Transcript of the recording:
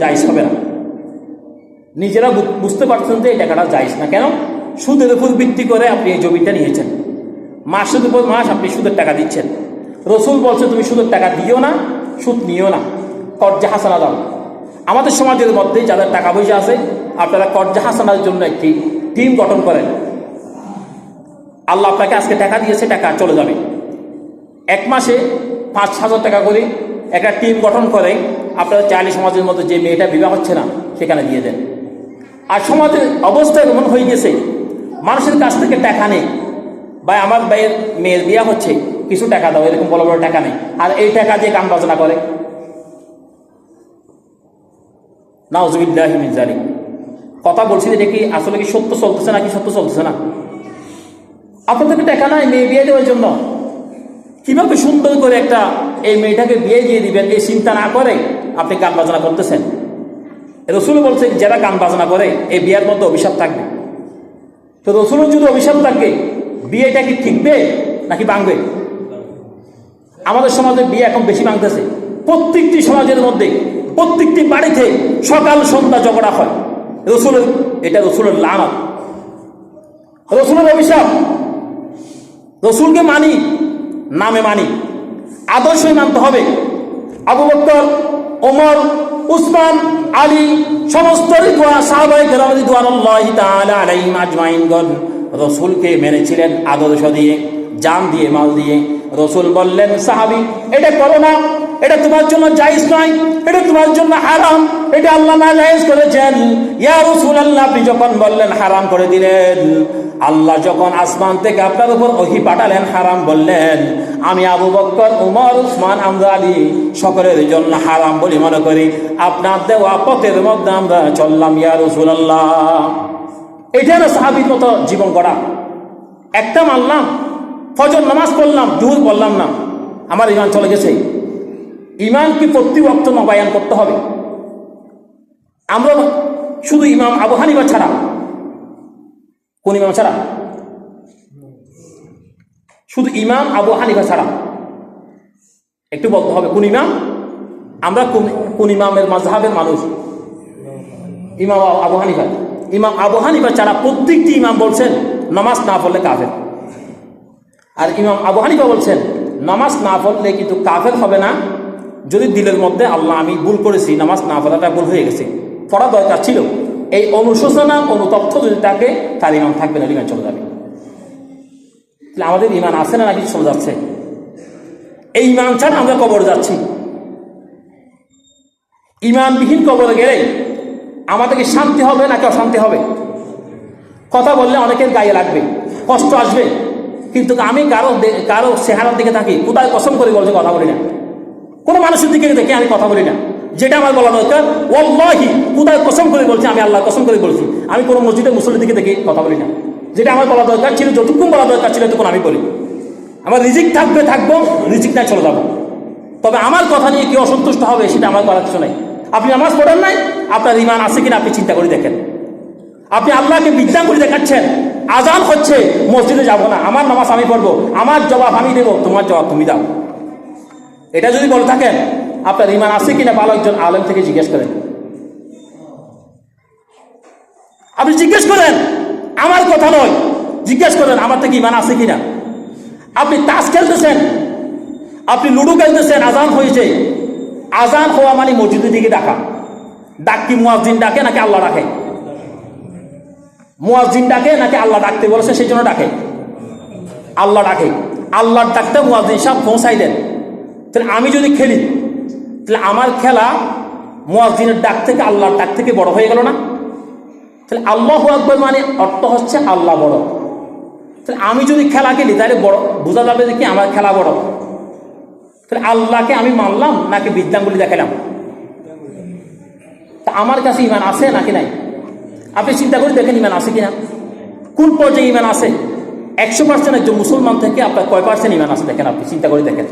জায়েজ হবে না। নিজেরা বুঝতে পারছেন যে এই টাকাটা জায়েজ না। কেন? সুদের উপর ভিত্তি করে আপনি এই জমিটা নিয়েছেন, মাসের উপর মাস আপনি সুদের টাকা দিচ্ছেন। রসুল বলছে তুমি সুদের টাকা দিও না, সুদ নিও না, কর্জা হাসানা দাও। আমাদের সমাজের মধ্যে যাদের টাকা পয়সা আছে, আপনারা কর্জা হাসানার জন্য একটি টিম গঠন করেন। আল্লাহ আপনাকে আজকে টাকা দিয়েছে, টাকা চলে যাবে। এক মাসে 5,000 টাকা করে একটা টিম গঠন করে আপনারা চাইলে সমাজের মধ্যে যে মেয়েটা বিবাহ হচ্ছে না সেখানে দিয়ে দেন। আর সমাজের অবস্থা এমন হয়ে গেছে, মানুষের কাছ থেকে টাকা নেই। ভাই আমার ভাইয়ের মেয়ের বিয়ে হচ্ছে, কিছু টাকা দাও, এরকম বড় বড় টাকা নেই। আর এই টাকা দিয়ে গান বাজনা করে। নাউজুবিল্লাহি মিন যালিক। কথা বলছি এটা কি আসলে কি সত্য চলতেছে নাকি সত্য চলতেছে না? আপনাদের টাকা নাই মেয়ে বিয়ে দেওয়ার জন্য, কিভাবে সুন্দর করে একটা এই মেয়েটাকে বিয়ে দিয়ে দিবেন এই চিন্তা না করে আপনি গান বাজনা করতেছেন। রসুল বলছে যারা গান বাজনা করে এই বিয়ের মধ্যে অভিশাপ থাকবে। তো রসুলের যদি অভিশাপ থাকে, বিয়েটা কি ঠিকবে নাকি ভাঙবে? আমাদের সমাজে বিয়ে এখন বেশি ভাঙতেছে। প্রত্যেকটি সমাজের মধ্যে, প্রত্যেকটি বাড়িতে সকাল সন্ধ্যা ঝগড়া হয়। রসুলের এটা রসুলের লানত, রসুলের অভিশাপ। রসুলকে মানি, নামে মানি, আদর্শই মানতে হবে। আবু বকর, ওমর, উসমান, আলী সমস্ত সাহাবায়ে কেরাম রিদওয়ানুল্লাহি তাআলা আলাইহিম আজমাইনগণ রসুলকে মেনেছিলেন আদর্শ দিয়ে, জান দিয়ে, মাল দিয়ে। রসুল বললেন সাহাবী এটা করো না, এটা তোমার জন্য জায়েজ নয়, এটা তোমার জন্য হারাম, এটা আল্লাহ নাজায়েজ করেছেন। ইয়া রাসূলুল্লাহ, আপনি যখন বললেন হারাম করে দিলেন, আল্লাহ যখন আসমান থেকে আপনার উপর ওহী পাঠালেন হারাম বললেন, আমি আবু বকর, ওমর, উসমান, আমরা আলী সকলের জন্য হারাম বলে মনে করি। আপনার দেওয়া পথের মধ্যে আমরা চললাম ইয়া রাসূলুল্লাহ। এটা না সাহাবীর মতো জীবন গড়া। একটা মানলাম, ফজর নামাজ পড়লাম, জুহুর পড়লাম না, আমার ঈমান চলে গেছে। ঈমান কি প্রতি ওয়াক্ত নবায়ন করতে হবে? আমরা শুধু ইমাম আবু হানিফা ছাড়া, কোন ইমাম ছাড়া? শুধু ইমাম আবু হানিফা ছাড়া একটু বলতে হবে কোন ইমাম? আমরা কোন ইমামের মাযহাবের মানুষ? ইমাম আবু হানিফা। ইমাম আবু হানিফা ছাড়া প্রত্যেকটি ইমাম বলছেন নামাজ না পড়লে কাফের। আর ইমাম আবু হানিফা বলছেন নামাজ না পড়লে কিন্তু কাফের হবে না, যদি দিলের মধ্যে আল্লাহ আমি ভুল করেছি, নামাজ না পড়াটা ভুল হয়ে গেছে, পড়া দরকার ছিল, এই অনুশোচনা অনুতপ্ত যদি থাকে তার ইমান থাকবে না, ইমান চলে যাবে। তাহলে আমাদের ইমান আছে না নাকি চলে যাচ্ছে? এই ইমান ছাড়া আমরা কবর যাচ্ছি। ইমানবিহীন কবরে গেলে আমাদেরকে শান্তি হবে নাকি অশান্তি হবে? কথা বললে অনেকের গায়ে লাগবে, কষ্ট আসবে, কিন্তু আমি কারো চেহারার দিকে থাকি, কোথায় কসম করে বলছে কথা বলি না, কোনো মানুষের দিকে দেখে আমি কথা বলি না। যেটা আমার বলা দরকার ওয়াল্লাহি, কোথায় কসম করে বলছি, আমি আল্লাহ কসম করে বলছি, আমি কোনো মসজিদে মুসল্লির দিকে দেখে কথা বলি না। যেটা আমার বলা দরকার ছিল, যতক্ষণ বলা দরকার ছিল তখন আমি বলি। আমার রিজিক থাকবে, থাকবো, রিজিক নাই চলে যাবো। তবে আমার কথা নিয়ে কেউ অসন্তুষ্ট হবে সেটা আমার করার কিছু নাই। আপনি নামাজ পড়েন নাই, আপনার ঈমান আছে কিনা আপনি চিন্তা করে দেখেন। আপনি আল্লাহকে বিদ্যা করে দেখাচ্ছেন, আজান হচ্ছে, মসজিদে যাব না, আমার নামাজ আমি পড়বো, আমার জবাব আমি দেবো, তোমার জবাব তুমি দাও। এটা যদি বলে থাকেন আপনার ঈমান আছে কিনা, ভালো একজন আলেম থেকে জিজ্ঞেস করেন। আপনি জিজ্ঞেস করেন, আমার কথা নয়, জিজ্ঞেস করেন আমার থেকে ঈমান আছে কিনা। আপনি তাস খেলতেছেন, আপনি লুডো খেলতেছেন, আজান হয়েছে, আজান হওয়া মানে মসজিদের দিকে ডাকা। ডাক কি মুয়াজ্জিন ডাকে নাকি আল্লাহ ডাকে? মুয়াজ্জিন ডাকে নাকি আল্লাহ ডাকতে বলেছে সেই জন্য ডাকে? আল্লাহ ডাকে। আল্লাহর ডাকতে মুয়াজ্জিন সাহেব পৌঁছাই দেন। তাহলে আমি যদি খেলি, তাহলে আমার খেলা মুয়াজ্জিনের ডাক থেকে, আল্লাহর ডাক থেকে বড় হয়ে গেল না? তাহলে আল্লাহু আকবার মানে অর্থ হচ্ছে আল্লাহ বড়। তাহলে আমি যদি খেলা খেলি তাহলে বড় বোঝা যাবে যে কি আমার খেলা বড়। তাহলে আল্লাহকে আমি মানলাম নাকি বিদ্যাঙ্গুলি দেখালাম? তা আমার কাছে ঈমান আছে নাকি নাই? আপনি চিন্তা করে দেখেন ঈমান আছে কিনা, কোন পর্যায়ে ঈমান আছে। 100% একজন মুসলমান থেকে আপনার কয় পার্সেন্ট ঈমান আছে দেখেন, আপনি চিন্তা করে দেখেন।